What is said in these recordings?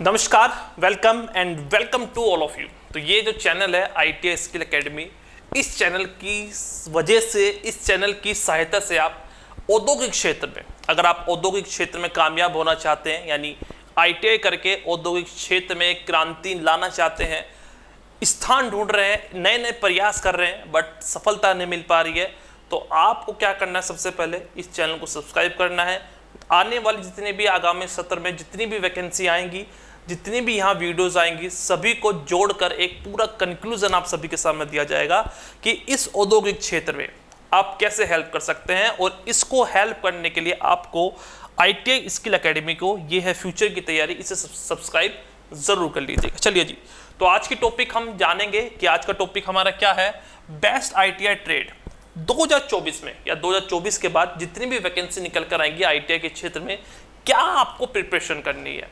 नमस्कार, welcome to all of you. तो ये जो चैनल है ITI स्किल एकेडमी, इस चैनल की वजह से, इस चैनल की सहायता से आप औद्योगिक क्षेत्र में, अगर आप औद्योगिक क्षेत्र में कामयाब होना चाहते हैं, यानी ITI करके औद्योगिक क्षेत्र में क्रांति लाना चाहते हैं, स्थान ढूंढ रहे हैं, नए नए प्रयास कर रहे हैं बट सफलता नहीं मिल पा रही है, तो आपको क्या करना है? सबसे पहले इस चैनल को सब्सक्राइब करना है। आने वाली जितने भी आगामी सत्र में जितनी भी वैकेंसी आएंगी, जितनी भी यहाँ वीडियोस आएंगी, सभी को जोड़कर एक पूरा कंक्लूजन आप सभी के सामने दिया जाएगा कि इस औद्योगिक क्षेत्र में आप कैसे हेल्प कर सकते हैं। और इसको हेल्प करने के लिए आपको ITI स्किल एकेडमी को, ये है फ्यूचर की तैयारी, इसे सब्सक्राइब जरूर कर लीजिएगा। चलिए जी, तो आज की टॉपिक हम जानेंगे कि आज का टॉपिक हमारा क्या है। बेस्ट ITI ट्रेड 2024 में या 2024 के बाद जितनी भी वैकेंसी निकल कर आएंगी ITI के क्षेत्र में, क्या आपको प्रिपरेशन करनी है,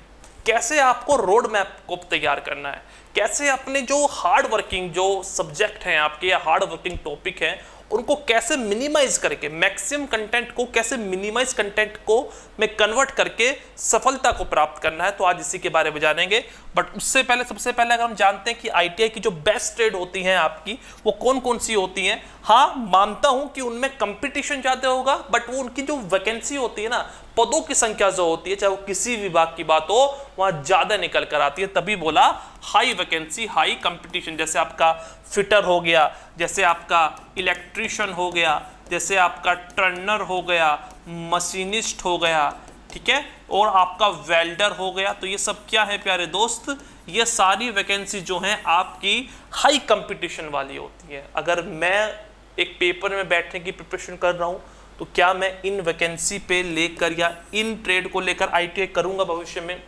कैसे आपको रोड मैप को तैयार करना है, कैसे अपने जो हार्ड वर्किंग जो सब्जेक्ट हैं आपके या हार्ड वर्किंग टॉपिक हैं उनको कैसे मिनिमाइज करके, मैक्सिमम कंटेंट को कैसे मिनिमाइज कंटेंट को में कन्वर्ट करके सफलता को प्राप्त करना है। तो आज इसी के बारे में जानेंगे। बट उससे पहले, सबसे पहले अगर हम जानते हैं कि ITI की जो बेस्ट ट्रेड होती हैं आपकी, वो कौन कौन सी होती हैं। हाँ, मानता हूं कि उनमें कंपटीशन ज्यादा होगा, बट वो उनकी जो वैकेंसी होती है ना, पदों की संख्या जो होती है, चाहे वो किसी विभाग की बात हो, वहां ज्यादा निकल कर आती है। तभी बोला हाई वैकेंसी, हाई कंपटीशन। जैसे आपका फिटर हो गया, जैसे आपका इलेक्ट्रिशियन हो गया, जैसे आपका टर्नर हो गया, मशीनिस्ट हो गया, ठीक है, और आपका वेल्डर हो गया। तो ये सब क्या है प्यारे दोस्त? ये सारी वैकेंसी जो हैं आपकी हाई कंपटीशन वाली होती है। अगर मैं एक पेपर में बैठने की प्रिपरेशन कर रहा हूं, तो क्या मैं इन वैकेंसी पे लेकर या इन ट्रेड को लेकर ITI करूंगा भविष्य में?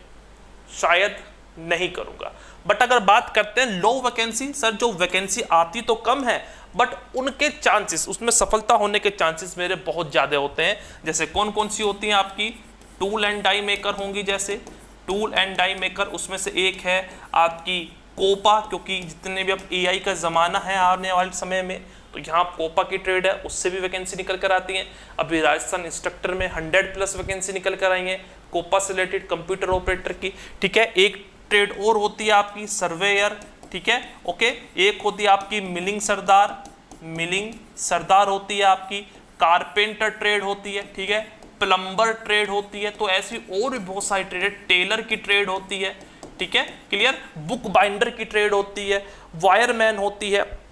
शायद नहीं करूंगा। बट अगर बात करते हैं लो वैकेंसी, सर जो वैकेंसी आती तो कम है बट उनके चांसेस, उसमें सफलता होने के चांसेस मेरे बहुत ज्यादा होते हैं। जैसे कौन कौन सी होती हैं आपकी? टूल एंड डाई मेकर होंगी, जैसे टूल एंड डाई मेकर, उसमें से एक है आपकी कोपा, क्योंकि जितने भी अब AI का जमाना है आने वाले समय में, तो यहाँ कोपा की ट्रेड है, उससे भी वैकेंसी निकल कर आती है। अभी राजस्थान इंस्ट्रक्टर में 100+ वैकेंसी निकल कर आई है कोपा से रिलेटेड, कंप्यूटर ऑपरेटर की, ठीक है। एक ट्रेड और होती है आपकी सर्वेयर, ठीक है, ओके। एक होती है आपकी मिलिंग सरदार होती है आपकी, कारपेंटर ट्रेड होती है, ठीक है, प्लम्बर ट्रेड होती है। तो ऐसी और भी बहुत सारी ट्रेड है। टेलर की ट्रेड होती है, ठीक है, क्लियर। बुक बाइंडर की ट्रेड होती है, वायरमैन होती है,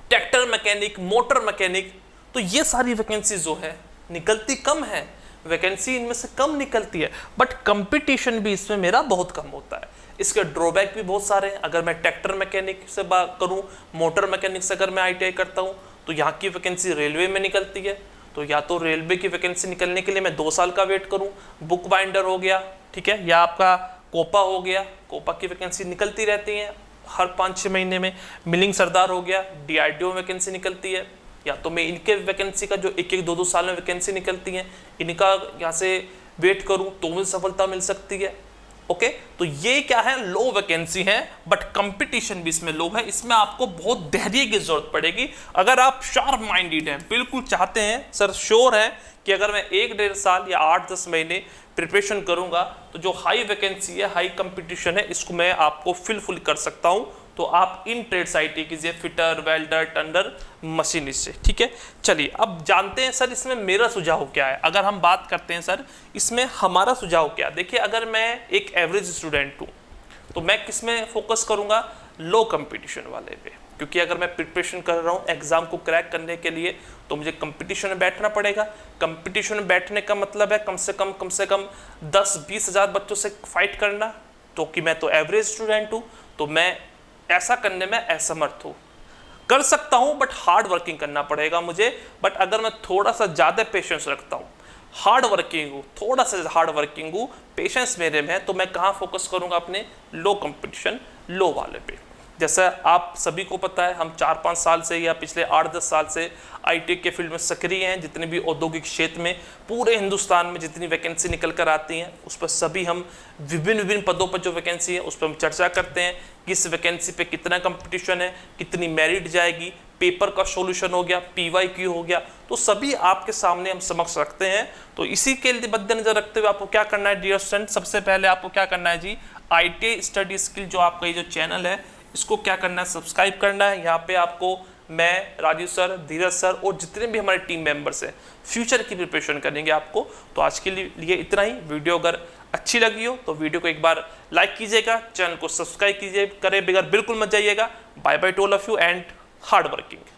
ट्रैक्टर मैकेनिक, मोटर मैकेनिक। तो ये सारी वैकेंसी जो है निकलती कम है, वैकेंसी इनमें से कम निकलती है, बट कंपटीशन भी इसमें मेरा बहुत कम होता है। इसके ड्रॉबैक भी बहुत सारे हैं। अगर मैं ट्रैक्टर मैकेनिक से बात करूं, मोटर मैकेनिक से अगर मैं ITI करता हूं, तो यहाँ की वैकेंसी रेलवे में निकलती है। तो या तो रेलवे की वैकेंसी निकलने के लिए मैं 2 साल का वेट करूं। बुक बाइंडर हो गया, ठीक है, या आपका कोपा हो गया, कोपा की वैकेंसी निकलती रहती है हर 5-6 महीने में। मिलिंग सरदार हो गया, DRDO वैकेंसी निकलती है। या तो मैं इनके वैकेंसी का जो 1-1, 2-2 साल में वैकेंसी निकलती है, इनका यहाँ से वेट करूं तो मुझे सफलता मिल सकती है। ओके, तो ये क्या है? लो वैकेंसी है, बट कंपटीशन भी इसमें लो है। इसमें आपको बहुत धैर्य की जरूरत पड़ेगी। अगर आप शार्प माइंडेड हैं, बिल्कुल चाहते हैं, सर श्योर है कि अगर मैं 1-1.5 साल या 8-10 महीने प्रिपरेशन करूंगा, तो जो हाई वैकेंसी है, हाई कंपटीशन है, इसको मैं आपको फिल कर सकता हूं। तो आप इन ट्रेड्स ITI कीजिए, फिटर, वेल्डर, टर्नर, मशीनिस्ट से, ठीक है। चलिए अब जानते हैं सर इसमें मेरा सुझाव क्या है। अगर हम बात करते हैं सर इसमें हमारा सुझाव क्या है, देखिए अगर मैं एक एवरेज स्टूडेंट हूँ तो मैं किस में फोकस करूँगा? लो कंपटीशन वाले पे, क्योंकि अगर मैं प्रिपरेशन कर रहा हूँ एग्जाम को क्रैक करने के लिए, तो मुझे कंपटीशन में बैठना पड़ेगा। कंपटीशन में बैठने का मतलब है कम से कम 10-20 हज़ार बच्चों से फाइट करना। तो कि मैं तो एवरेज स्टूडेंट हूँ, तो मैं ऐसा करने में असमर्थ हूँ। कर सकता हूँ बट हार्ड वर्किंग करना पड़ेगा मुझे। बट अगर मैं थोड़ा सा ज़्यादा पेशेंस रखता हूँ, हार्ड वर्किंग हूँ, थोड़ा सा हार्ड वर्किंग हूँ, पेशेंस मेरे में है, तो मैं कहाँ फोकस करूँगा? अपने लो कंपटीशन, लो वाले पे। जैसा आप सभी को पता है, हम 4-5 साल से या पिछले 8-10 साल से ITI के फील्ड में सक्रिय हैं। जितने भी औद्योगिक क्षेत्र में पूरे हिंदुस्तान में जितनी वैकेंसी निकल कर आती हैं, उस पर सभी हम विभिन्न पदों पर जो वैकेंसी है उस पर हम चर्चा करते हैं। किस वैकेंसी पे कितना कंपटीशन है, कितनी मेरिट जाएगी, पेपर का सॉल्यूशन हो गया, PYQ हो गया, तो सभी आपके सामने हम समक्ष रखते हैं। तो इसी के मद्देनजर रखते हुए आपको क्या करना है डियर स्टूडेंट? सबसे पहले आपको क्या करना है जी? ITI स्टडी स्किल जो आपका ये जो चैनल है इसको क्या करना है, सब्सक्राइब करना है। यहाँ पे आपको मैं, राजीव सर, धीरज सर और जितने भी हमारे टीम मेंबर्स हैं फ्यूचर की प्रिपरेशन करेंगे आपको। तो आज के लिए इतना ही। वीडियो अगर अच्छी लगी हो तो वीडियो को एक बार लाइक कीजिएगा, चैनल को सब्सक्राइब कीजिए, करे बगैर बिल्कुल मत जाइएगा। Bye bye to all of you and hard working.